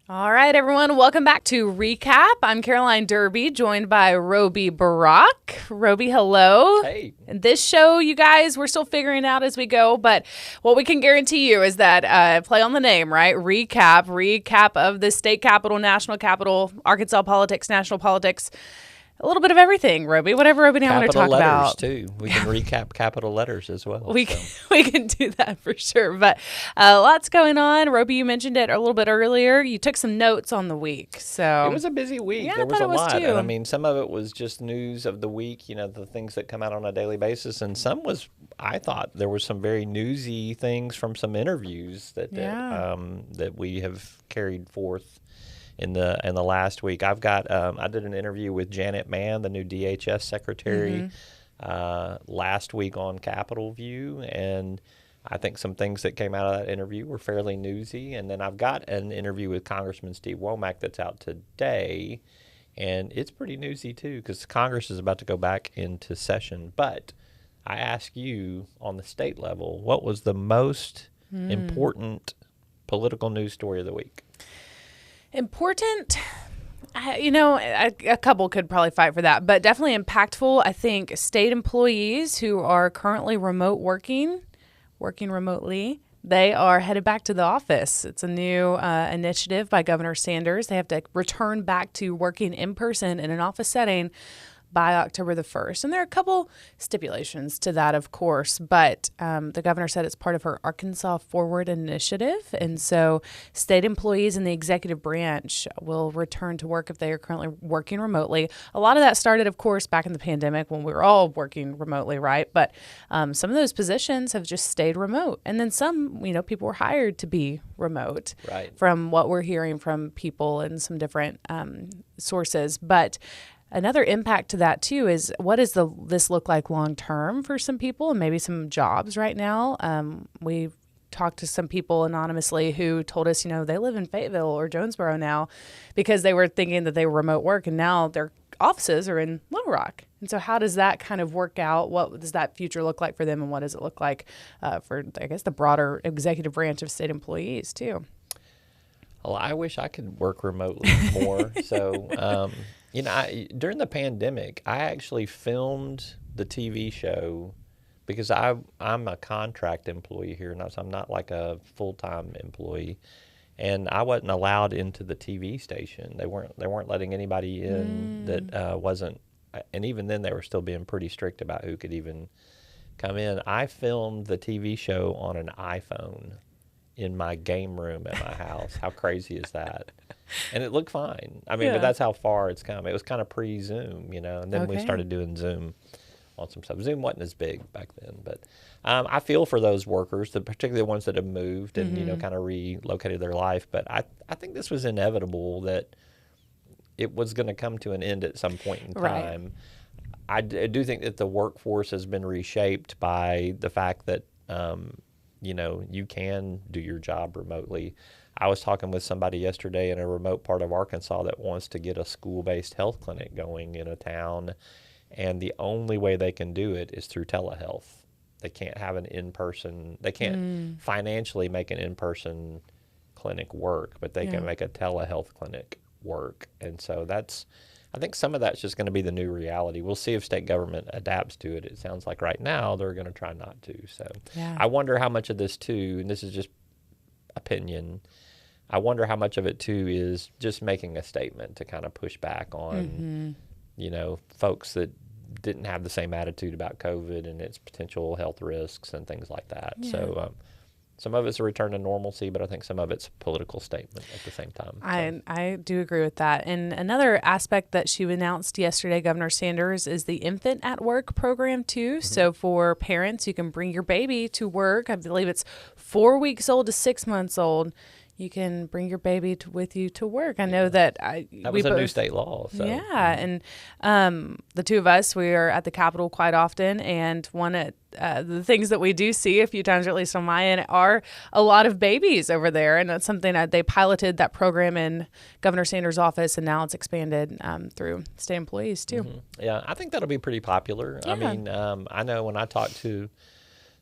All right, everyone. Welcome back to ReCAP. I'm Caroline Derby, joined by Roby Brock. Roby, hello. Hey. And this show, you guys, we're still figuring out as we go, but what we can guarantee you is that, play on the name, right? Recap of the state capitol, national capital, Arkansas politics, national politics. A little bit of everything, Roby. Whatever Roby and I want to talk Capital about. letters, too. We can recap capital letters as well. We can do that for sure. But lots going on. Roby, you mentioned it a little bit earlier. You took some notes on the week. So it was a busy week. Yeah, there was a lot. too. And I mean, some of it was just news of the week, you know, the things that come out on a daily basis. And some was, I thought, there was some very newsy things from some interviews that we have carried forth in the last week. I've got I did an interview with Janet Mann, the new DHS secretary, last week on Capitol View, and I think some things that came out of that interview were fairly newsy. And then I've got an interview with Congressman Steve Womack that's out today, and it's pretty newsy too because Congress is about to go back into session. But I ask you, on the state level, what was the most important political news story of the week? Important, a couple could probably fight for that, but definitely impactful. I think state employees who are currently working remotely, they are headed back to the office. It's a new initiative by Governor Sanders. They have to return back to working in person in an office setting by October the 1st. And there are a couple stipulations to that, of course, but the governor said it's part of her Arkansas Forward initiative. And so state employees in the executive branch will return to work if they are currently working remotely. A lot of that started, of course, back in the pandemic when we were all working remotely, right? But some of those positions have just stayed remote. And then some, people were hired to be remote, right, from what we're hearing from people and some different sources. But another impact to that, too, is what does this look like long term for some people and maybe some jobs right now? We talked to some people anonymously who told us, they live in Fayetteville or Jonesboro now because they were thinking that they were remote work, and now their offices are in Little Rock. And so how does that kind of work out? What does that future look like for them, and what does it look like for, I guess, the broader executive branch of state employees, too? Well, I wish I could work remotely more. So, during the pandemic, I actually filmed the TV show because I'm a contract employee here, so I'm not like a full-time employee, and I wasn't allowed into the TV station. They weren't letting anybody in that wasn't, and even then they were still being pretty strict about who could even come in. I filmed the TV show on an iPhone in my game room at my house. How crazy is that? And it looked fine. I mean, but that's how far it's come. It was kind of pre-Zoom, and then we started doing Zoom on some stuff. Zoom wasn't as big back then, but I feel for those workers, particularly the ones that have moved and, kind of relocated their life. But I think this was inevitable that it was going to come to an end at some point in time. Right. I do think that the workforce has been reshaped by the fact that you can do your job remotely. I was talking with somebody yesterday in a remote part of Arkansas that wants to get a school-based health clinic going in a town, and the only way they can do it is through telehealth. They can't have an in-person, they can't financially make an in-person clinic work, but they can make a telehealth clinic work. And so I think some of that's just going to be the new reality. We'll see if state government adapts to it. It sounds like right now they're going to try not to. So I wonder how much of this too, and this is just opinion, I wonder how much of it too is just making a statement to kind of push back on, folks that didn't have the same attitude about COVID and its potential health risks and things like that. Yeah. So some of it's a return to normalcy, but I think some of it's a political statement at the same time. I do agree with that. And another aspect that she announced yesterday, Governor Sanders, is the Infant at Work program too. So for parents, you can bring your baby to work. I believe it's 4 weeks old to 6 months old. You can bring your baby with you to work. I know that was a new state law. So. Yeah, and the two of us, we are at the Capitol quite often, and one of the things that we do see a few times, or at least on my end, are a lot of babies over there, and that's something that they piloted that program in Governor Sanders' office, and now it's expanded through state employees too. Yeah, I think that'll be pretty popular. Yeah. I mean, I know when I talk to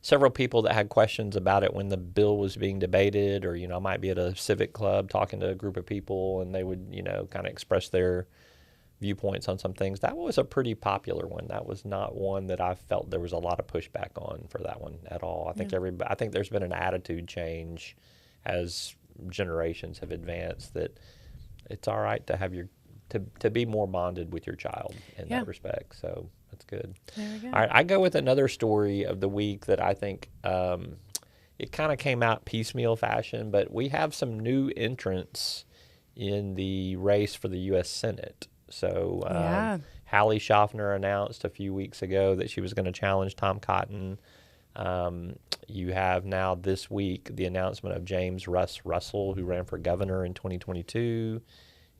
several people that had questions about it when the bill was being debated, or, I might be at a civic club talking to a group of people and they would, kind of express their viewpoints on some things. That was a pretty popular one. That was not one that I felt there was a lot of pushback on for that one at all. I think there's been an attitude change as generations have advanced that it's all right to have to be more bonded with your child in that respect. So that's good. There we go. All right, I go with another story of the week that I think it kind of came out piecemeal fashion, but we have some new entrants in the race for the U.S. Senate. So Hallie Schaffner announced a few weeks ago that she was going to challenge Tom Cotton. You have now this week the announcement of James Russ Russell, who ran for governor in 2022,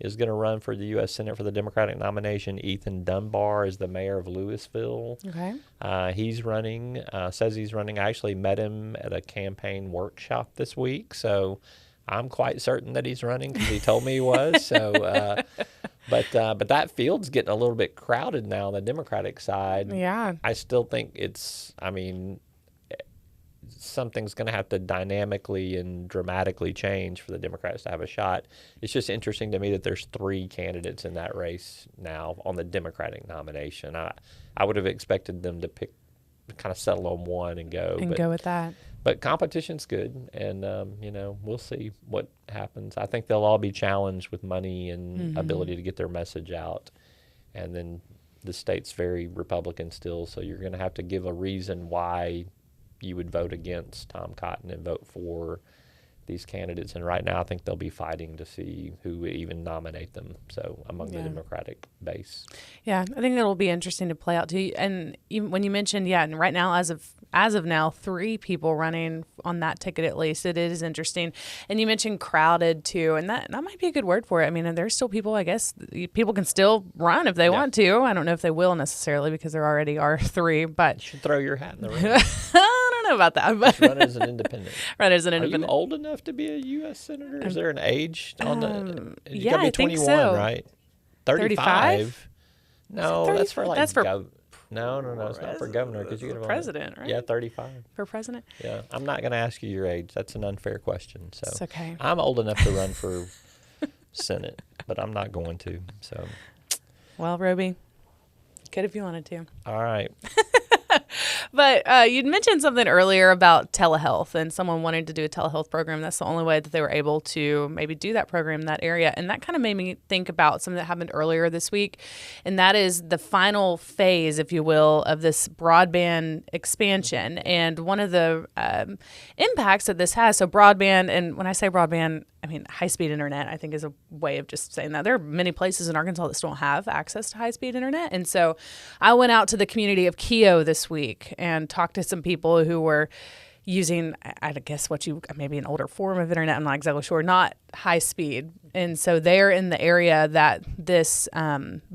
is going to run for the U.S. Senate for the Democratic nomination. Ethan Dunbar is the mayor of Louisville. Okay. He's running, says he's running. I actually met him at a campaign workshop this week, so I'm quite certain that he's running because he told me he was. So, but that field's getting a little bit crowded now on the Democratic side. Yeah. I still think something's going to have to dynamically and dramatically change for the Democrats to have a shot. It's just interesting to me that there's 3 candidates in that race now on the Democratic nomination. I would have expected them to kind of settle on one and go. Go with that. But competition's good, and, we'll see what happens. I think they'll all be challenged with money and ability to get their message out. And then the state's very Republican still, so you're going to have to give a reason why you would vote against Tom Cotton and vote for these candidates. And right now, I think they'll be fighting to see who would even nominate them. So among the Democratic base. Yeah, I think it'll be interesting to play out too. And when you mentioned, and right now, as of now, 3 people running on that ticket at least. It is interesting. And you mentioned crowded too, and that might be a good word for it. I mean, there's still people, I guess, people can still run if they want to. I don't know if they will necessarily because there already are 3, but you should throw your hat in the ring. I don't know about that. But just run as an independent. Run as an independent. Are you old enough to be a U.S. senator? Is there an age on the? You yeah, got to be 21, I think so. Right? 35? No, that's for like. That's for. No, it's not for governor because you get a president, right? Yeah, 35. For president? Yeah, I'm not going to ask you your age. That's an unfair question. So it's okay. I'm old enough to run for Senate, but I'm not going to. So. Well, Roby, you could if you wanted to. All right. But you'd mentioned something earlier about telehealth and someone wanting to do a telehealth program. That's the only way that they were able to maybe do that program in that area. And that kind of made me think about something that happened earlier this week. And that is the final phase, if you will, of this broadband expansion. And one of the impacts that this has, so broadband, and when I say broadband, I mean, high-speed internet, I think, is a way of just saying that. There are many places in Arkansas that still don't have access to high-speed internet. And so I went out to the community of Keogh this week and talked to some people who were using, I guess, maybe an older form of internet. I'm not exactly sure, not high-speed. And so they're in the area that this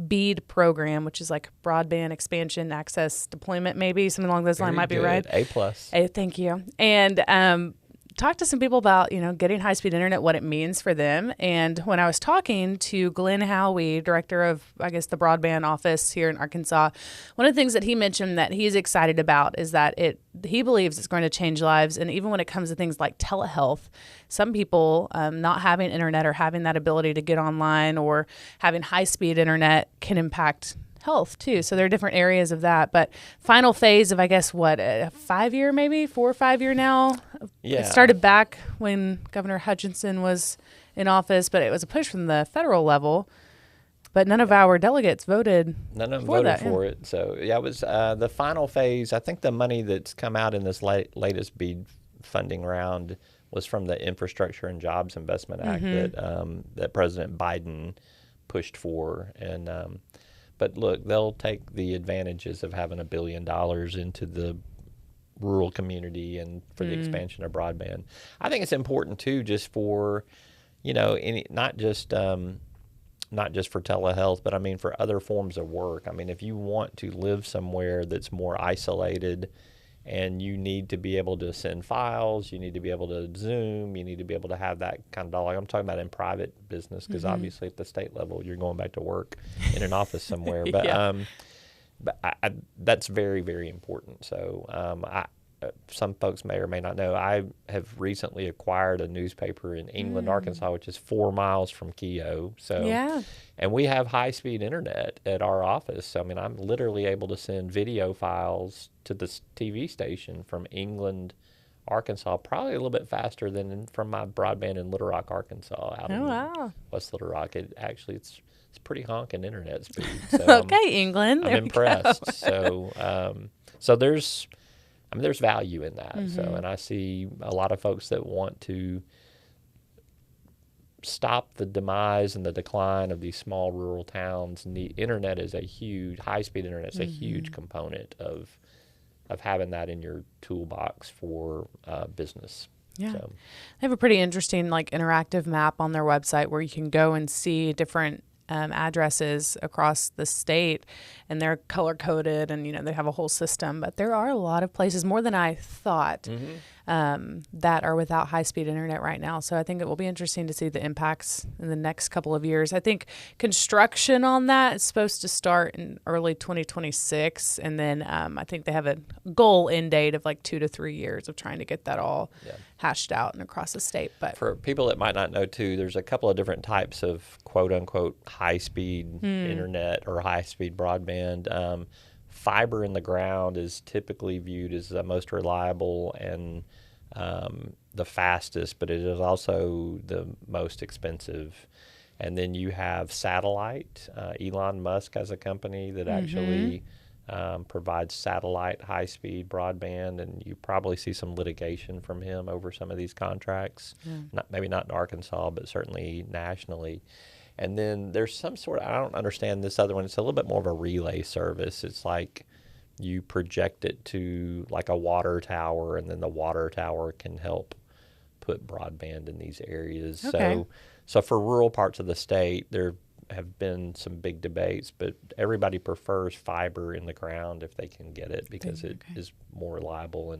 BEAD program, which is like broadband expansion access deployment, maybe something along those lines, might be right. A+. Thank you. And talked to some people about, getting high-speed internet, what it means for them. And when I was talking to Glenn Howie, director of, I guess, the broadband office here in Arkansas, one of the things that he mentioned that he's excited about is that he believes it's going to change lives. And even when it comes to things like telehealth, some people not having internet or having that ability to get online or having high-speed internet can impact health too. So there are different areas of that. But final phase of, I guess, a 5-year, maybe 4 or 5 year now. Yeah. It started back when Governor Hutchinson was in office, but it was a push from the federal level. But none of our delegates voted. None of them voted for it. So it was the final phase. I think the money that's come out in this latest BEAD funding round was from the Infrastructure and Jobs Investment Act that President Biden pushed for. And but look, they'll take the advantages of having $1 billion into the rural community and for the expansion of broadband. I think it's important too, just for, not just for telehealth, but I mean for other forms of work. I mean, if you want to live somewhere that's more isolated and you need to be able to send files, you need to be able to Zoom, you need to be able to have that kind of dialogue. I'm talking about in private business because obviously at the state level you're going back to work in an office somewhere. But that's very, very important. So some folks may or may not know, I have recently acquired a newspaper in England, Arkansas, which is 4 miles from Keogh. So, Yeah. and we have high-speed internet at our office. So, I mean, I'm literally able to send video files to this TV station from England, Arkansas, probably a little bit faster than from my broadband in Little Rock, Arkansas, out in wow. West Little Rock. It's pretty honking internet speed. So Okay, England. I'm There we impressed. go. So there's value in that. So, and I see a lot of folks that want to stop the demise and the decline of these small rural towns. And the internet is high-speed internet is a huge component of having that in your toolbox for business. Yeah. So, They have a pretty interesting interactive map on their website where you can go and see different addresses across the state, and they're color coded, and they have a whole system. But there are a lot of places, more than I thought, that are without high-speed internet right now. So I think it will be interesting to see the impacts in the next couple of years. I think construction on that is supposed to start in early 2026, and then I think they have a goal end date of 2 to 3 years of trying to get that all hashed out and across the state. But for people that might not know too, there's a couple of different types of quote-unquote high-speed internet or high-speed broadband. Fiber in the ground is typically viewed as the most reliable and the fastest, but it is also the most expensive. And then you have satellite. Elon Musk has a company that actually provides satellite high-speed broadband, and you probably see some litigation from him over some of these contracts. Maybe not in Arkansas, but certainly nationally. And then there's some sort of, I don't understand this other one. It's a little bit more of a relay service. It's like you project it to a water tower, and then the water tower can help put broadband in these areas. Okay. So for rural parts of the state, there have been some big debates, but everybody prefers fiber in the ground if they can get it, because it is more reliable,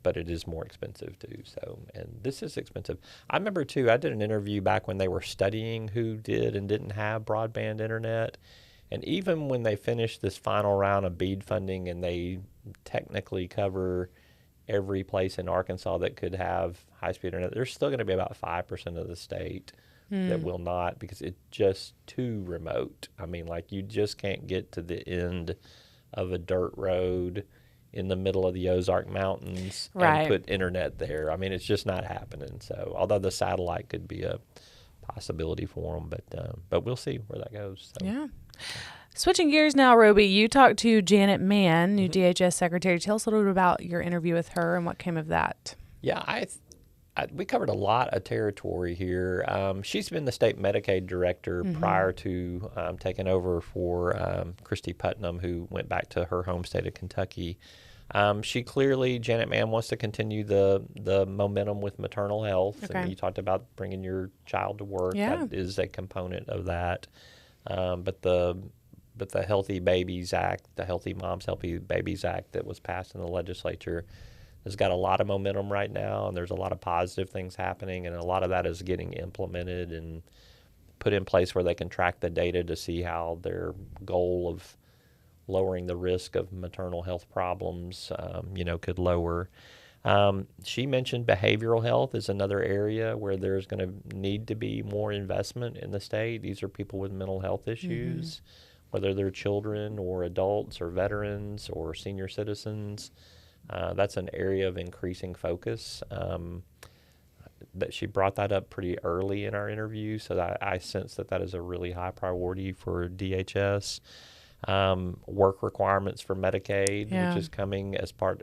but it is more expensive too. So, and this is expensive. I remember too, I did an interview back when they were studying who did and didn't have broadband internet. And even when they finish this final round of BEAD funding and they technically cover every place in Arkansas that could have high-speed internet, there's still going to be about 5% of the state that will not, because it's just too remote. I mean, you just can't get to the end of a dirt road in the middle of the Ozark Mountains and put internet there. I mean, it's just not happening. So, although the satellite could be a possibility for them, but we'll see where that goes. So. Yeah. Switching gears now, Roby, you talked to Janet Mann, new DHS secretary. Tell us a little bit about your interview with her and what came of that. Yeah, we covered a lot of territory here. She's been the state Medicaid director prior to taking over for Christy Putnam, who went back to her home state of Kentucky. Janet Mann wants to continue the momentum with maternal health. Okay. And you talked about bringing your child to work. Yeah. That is a component of that. But the Healthy Babies Act, the Healthy Moms, Healthy Babies Act that was passed in the legislature has got a lot of momentum right now, and there's a lot of positive things happening, and a lot of that is getting implemented and put in place where they can track the data to see how their goal of lowering the risk of maternal health problems, could lower. She mentioned behavioral health is another area where there's going to need to be more investment in the state. These are people with mental health issues, whether they're children or adults or veterans or senior citizens. That's an area of increasing focus. That she brought that up pretty early in our interview, so I sense that is a really high priority for DHS. Work requirements for Medicaid, which is coming as part.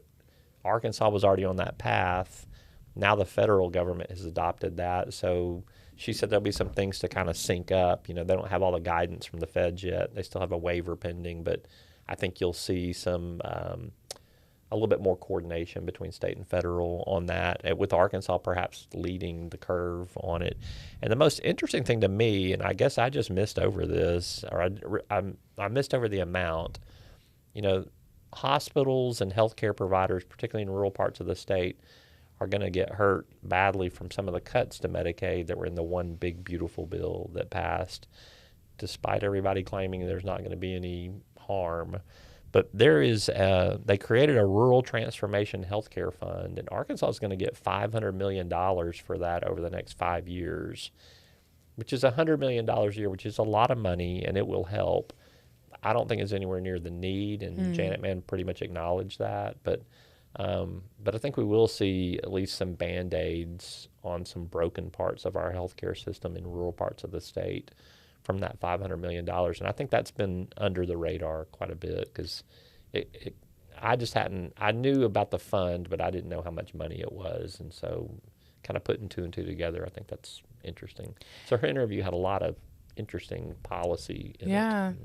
Arkansas was already on that path. Now the federal government has adopted that, so she said there'll be some things to kind of sync up. They don't have all the guidance from the feds yet. They still have a waiver pending, but I think you'll see some a little bit more coordination between state and federal on that, with Arkansas perhaps leading the curve on it. And the most interesting thing to me, and I guess I just missed over this, or I missed over the amount, hospitals and healthcare providers, particularly in rural parts of the state, are going to get hurt badly from some of the cuts to Medicaid that were in the one big beautiful bill that passed, despite everybody claiming there's not going to be any harm. But there is, they created a rural transformation healthcare fund, and Arkansas is going to get $500 million for that over the next 5 years, which is $100 million a year, which is a lot of money, and it will help. I don't think it's anywhere near the need, and Janet Mann pretty much acknowledged that. But I think we will see at least some Band-Aids on some broken parts of our healthcare system in rural parts of the state from that $500 million. And I think that's been under the radar quite a bit because I knew about the fund, but I didn't know how much money it was. And so kind of putting two and two together, I think that's interesting. So her interview had a lot of interesting policy in it.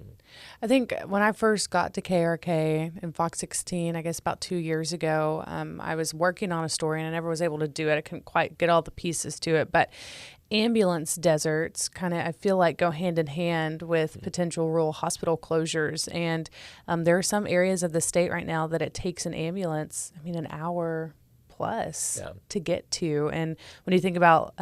I think when I first got to KRK and Fox 16, I guess about 2 years ago, I was working on a story and I never was able to do it. I couldn't quite get all the pieces to it, but ambulance deserts kind of, I feel like, go hand in hand with potential rural hospital closures. And there are some areas of the state right now that it takes an ambulance, an hour plus to get to. And when you think about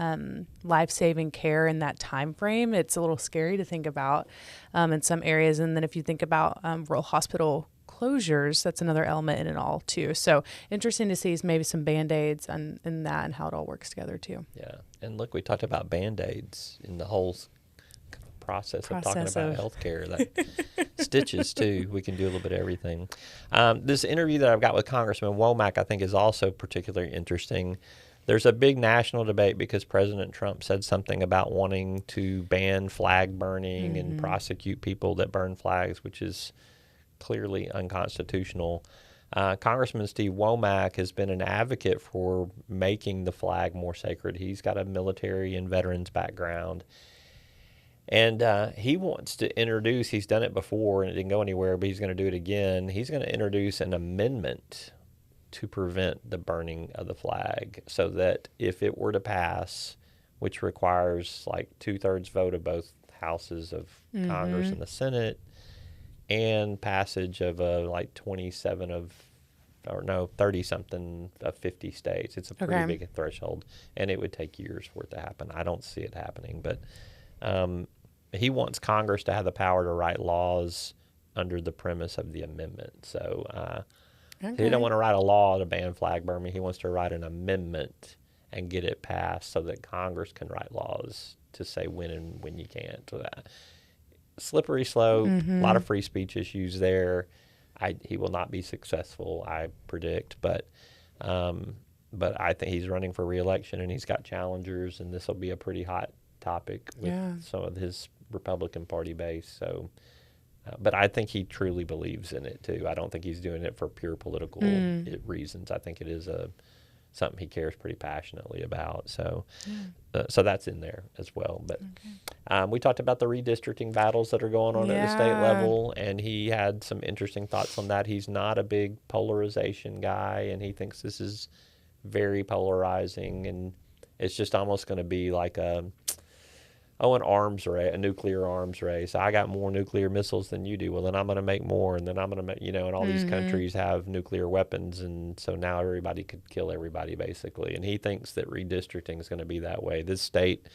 life-saving care in that time frame, it's a little scary to think about in some areas. And then if you think about rural hospital closures, that's another element in it all too. So interesting to see maybe some Band-Aids in that and how it all works together too. Yeah. And look, we talked about Band-Aids in the whole process of talking about healthcare. That stitches too. We can do a little bit of everything. This interview that I've got with Congressman Womack, I think, is also particularly interesting. There's a big national debate because President Trump said something about wanting to ban flag burning and prosecute people that burn flags, which is clearly unconstitutional. Congressman Steve Womack has been an advocate for making the flag more sacred. He's got a military and veterans background. And he wants to introduce, he's done it before and it didn't go anywhere, but he's going to do it again. He's going to introduce an amendment to prevent the burning of the flag so that if it were to pass, which requires like 2/3 vote of both houses of Congress and the Senate, and passage of like 30-something of 50 states. It's a pretty big threshold, and it would take years for it to happen. I don't see it happening, but he wants Congress to have the power to write laws under the premise of the amendment. So he don't want to write a law to ban flag burning. He wants to write an amendment and get it passed so that Congress can write laws to say when and when you can't. So that slippery slope, a lot of free speech issues there. He will not be successful, I predict, but I think he's running for re-election and he's got challengers, and this will be a pretty hot topic with some of his Republican Party base. So, but I think he truly believes in it too. I don't think he's doing it for pure political reasons. I think it is something he cares pretty passionately about. So, so that's in there as well. But we talked about the redistricting battles that are going on at the state level, and he had some interesting thoughts on that. He's not a big polarization guy, and he thinks this is very polarizing, and it's just almost going to be like an arms race, a nuclear arms race. I got more nuclear missiles than you do. Well, then I'm going to make more, and then I'm going to make, and all these countries have nuclear weapons, and so now everybody could kill everybody, basically. And he thinks that redistricting is going to be that way. This state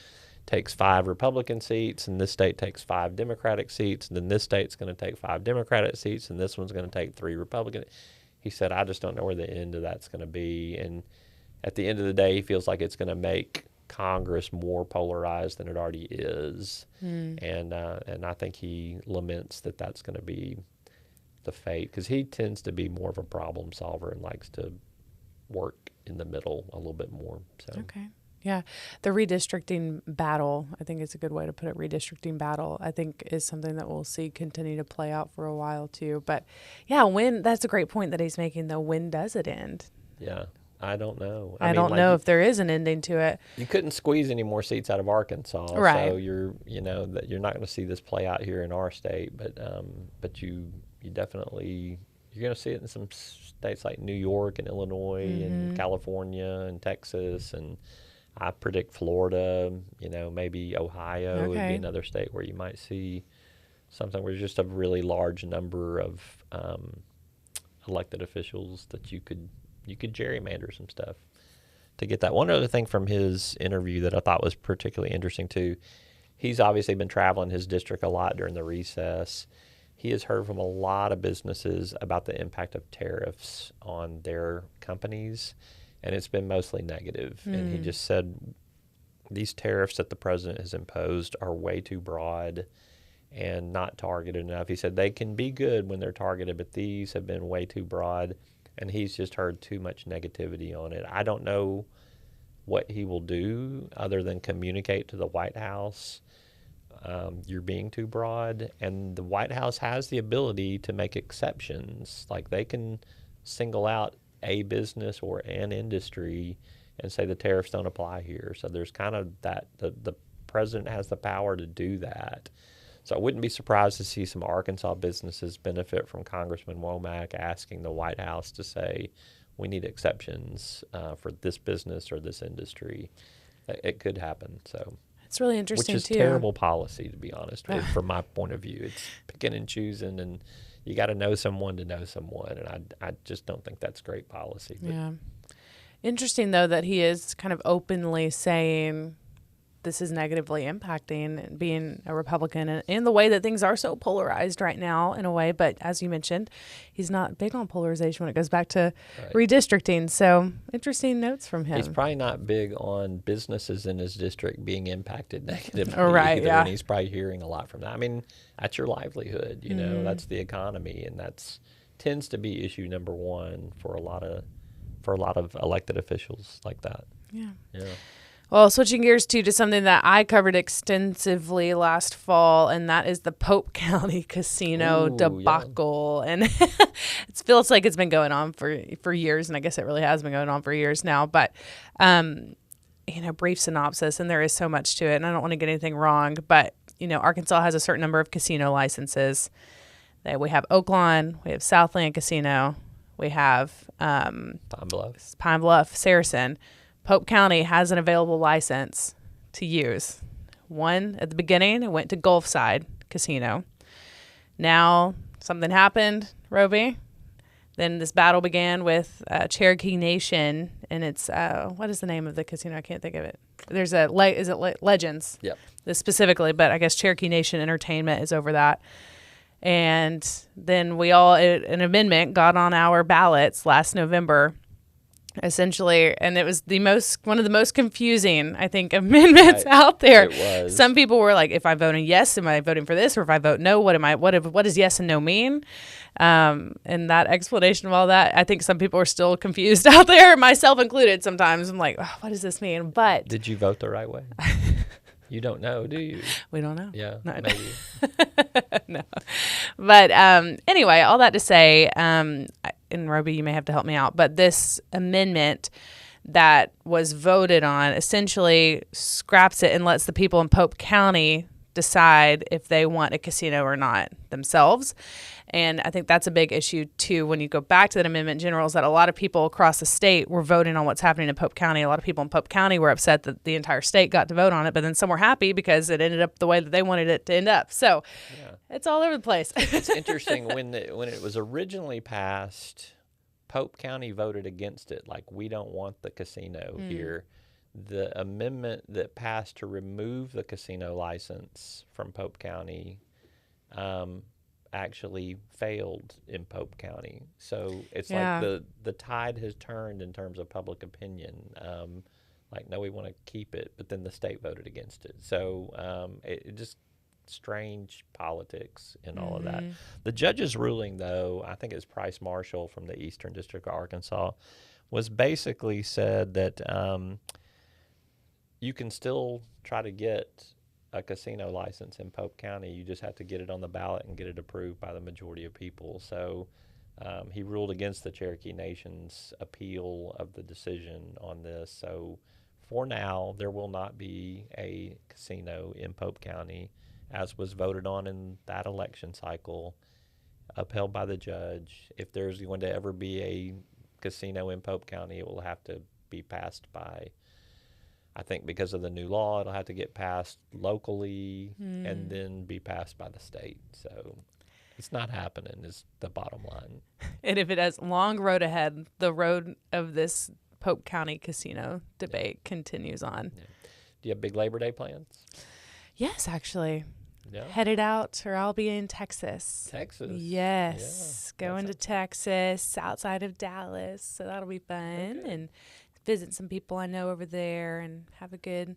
takes 5 Republican seats, and this state takes 5 Democratic seats, and then this state's going to take 5 Democratic seats, and this one's going to take 3 Republican. He said, I just don't know where the end of that's going to be. And at the end of the day, he feels like it's going to make Congress more polarized than it already is, and I think he laments that that's going to be the fate, because he tends to be more of a problem solver and likes to work in the middle a little bit more. So the redistricting battle, I think it's a good way to put it. Redistricting battle, I think, is something that we'll see continue to play out for a while too. But that's a great point that he's making, though. When does it end? I don't know. I don't know if there is an ending to it. You couldn't squeeze any more seats out of Arkansas, right? So you're not going to see this play out here in our state, but you definitely, you're going to see it in some states like New York and Illinois and California and Texas, and I predict Florida. Maybe Ohio would be another state where you might see something where there's just a really large number of elected officials that you could gerrymander some stuff to get that. One other thing from his interview that I thought was particularly interesting too, he's obviously been traveling his district a lot during the recess, he has heard from a lot of businesses about the impact of tariffs on their companies, and it's been mostly negative. And he just said these tariffs that the president has imposed are way too broad and not targeted enough. He said they can be good when they're targeted, but these have been way too broad, and he's just heard too much negativity on it. I don't know what he will do other than communicate to the White House, you're being too broad. And the White House has the ability to make exceptions. Like they can single out a business or an industry and say the tariffs don't apply here. So there's kind of that, the president has the power to do that. So I wouldn't be surprised to see some Arkansas businesses benefit from Congressman Womack asking the White House to say, we need exceptions for this business or this industry. It could happen. So it's really interesting, which is too. Terrible policy, to be honest with, from my point of view. It's picking and choosing, and you got to know someone to know someone, and I just don't think that's great policy. But. Yeah. Interesting, though, that he is kind of openly saying this is negatively impacting being a Republican and in the way that things are so polarized right now in a way. But as you mentioned, he's not big on polarization when it goes back to redistricting. So interesting notes from him. He's probably not big on businesses in his district being impacted negatively either, and he's probably hearing a lot from that. I mean, that's your livelihood, you know, that's the economy, and that's tends to be issue number one for a lot of elected officials like that. Yeah. Yeah. Well, switching gears to something that I covered extensively last fall, and that is the Pope County Casino debacle. Yeah. And it feels like it's been going on for years, and I guess it really has been going on for years now. But, brief synopsis, and there is so much to it, and I don't want to get anything wrong, but, Arkansas has a certain number of casino licenses. We have Oaklawn, we have Southland Casino, we have Pine Bluff, Saracen. Pope County has an available license to use. One at the beginning, it went to Gulfside Casino. Now something happened, Roby. Then this battle began with Cherokee Nation, and it's what is the name of the casino? I can't think of it. There's Legends? Yep. Specifically, but I guess Cherokee Nation Entertainment is over that. And then an amendment got on our ballots last November. Essentially, and it was one of the most confusing, I think, amendments out there. It was. Some people were like, if I'm voting yes, am I voting for this? Or if I vote no, what does yes and no mean? And that explanation of all that, I think some people are still confused out there, myself included. Sometimes I'm like, what does this mean? But did you vote the right way? You don't know, do you? We don't know. Yeah, no, maybe. No. But anyway, all that to say, and Roby, you may have to help me out, but this amendment that was voted on essentially scraps it and lets the people in Pope County decide if they want a casino or not themselves. And I think that's a big issue, too, when you go back to that amendment in general, is that a lot of people across the state were voting on what's happening in Pope County. A lot of people in Pope County were upset that the entire state got to vote on it, but then some were happy because it ended up the way that they wanted it to end up. So It's all over the place. It's interesting. When it was originally passed, Pope County voted against it. Like, we don't want the casino here. The amendment that passed to remove the casino license from Pope County actually failed in Pope County. So it's like the tide has turned in terms of public opinion. Like, no, we want to keep it, but then the state voted against it. So it just strange politics and all of that. The judge's ruling, though, I think it's Price Marshall from the Eastern District of Arkansas, was basically said that you can still try to get a casino license in Pope County. You just have to get it on the ballot and get it approved by the majority of people. So he ruled against the Cherokee Nation's appeal of the decision on this. So for now, there will not be a casino in Pope County, as was voted on in that election cycle, upheld by the judge. If there's going to ever be a casino in Pope County, it will have to be passed by, I think because of the new law, it'll have to get passed locally and then be passed by the state. So it's not happening is the bottom line. And if it has long road ahead, the road of this Pope County casino debate continues on. Yeah. Do you have big Labor Day plans? Yes, actually. Yeah. headed out, or I'll be in Texas. Texas. Yes. Yeah, Going to Texas, outside of Dallas. So that'll be fun. Okay. And visit some people I know over there and have a good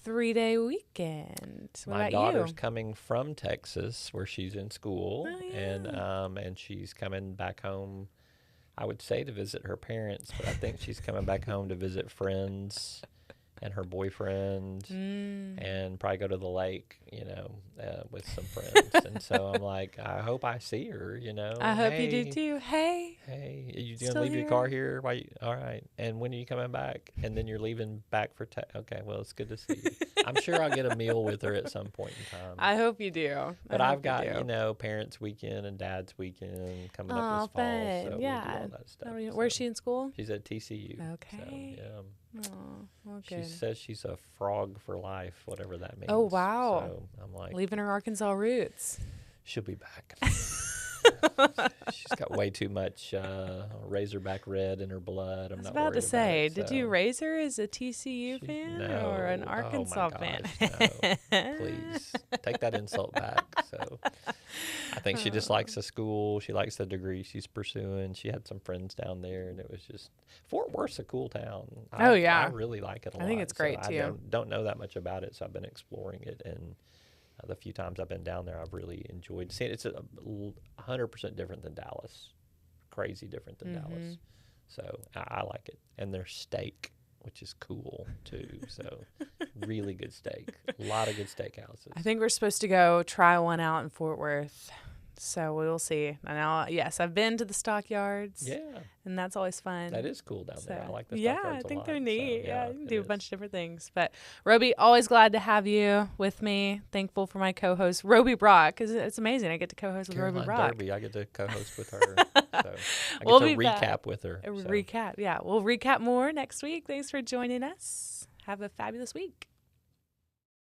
3-day weekend. What My about daughter's you? coming from Texas, where she's in school, Oh, yeah. and she's coming back home. I would say to visit her parents, but I think she's coming back home to visit friends and her boyfriend, and probably go to the lake, with some friends. And so I'm like, I hope I see her. I hope you do Hey, too. Hey, hey, are you Still gonna leave here? your car here? Why? All right. And when are you coming back? And then you're leaving back for okay. Well, it's good to see you. I'm sure I'll get a meal with her at some point in time. I hope you do. But I I've hope got, you do. parents' weekend and dad's weekend coming Oh, up this fall. fun. So Yeah. we'll do all that stuff. Where's So she in school? she's at TCU. Okay. So, yeah. Oh, well, She good. says she's a frog for life, whatever that means. Oh, wow. So I'm like, Leaving her Arkansas roots. she'll be back. She's got way too much Razorback red in her blood. I'm I was not about to worried say, about it, did so. you raise her as a TCU fan No. or an Oh, Arkansas my fan? gosh, no. Please take that insult back. So I think she just likes the school. She likes the degree she's pursuing. She had some friends down there, and it was just Fort Worth's a cool town. Oh, yeah. I really like it a lot. I think it's great, so too. I don't know that much about it, so I've been exploring it, and the few times I've been down there, I've really enjoyed seeing it. It's 100% different than Dallas. Crazy different than Dallas. So I like it. And their steak, which is cool too. So really good steak. A lot of good steakhouses. I think we're supposed to go try one out in Fort Worth. So we'll see. Now, yes, I've been to the stockyards. Yeah, And that's always fun. that is cool down there. I like the Yeah, stockyards I think a they're lot. neat. So, Yeah, you can it do a is. bunch of different things. But Roby, always glad to have you with me. Thankful for my co-host, Roby Brock, because it's amazing. I get to co-host with Roby Caroline Brock. Derby, I get to co-host with her. So I get We'll to be recap back. with her. A so. recap. Yeah, we'll recap more next week. Thanks for joining us. Have a fabulous week.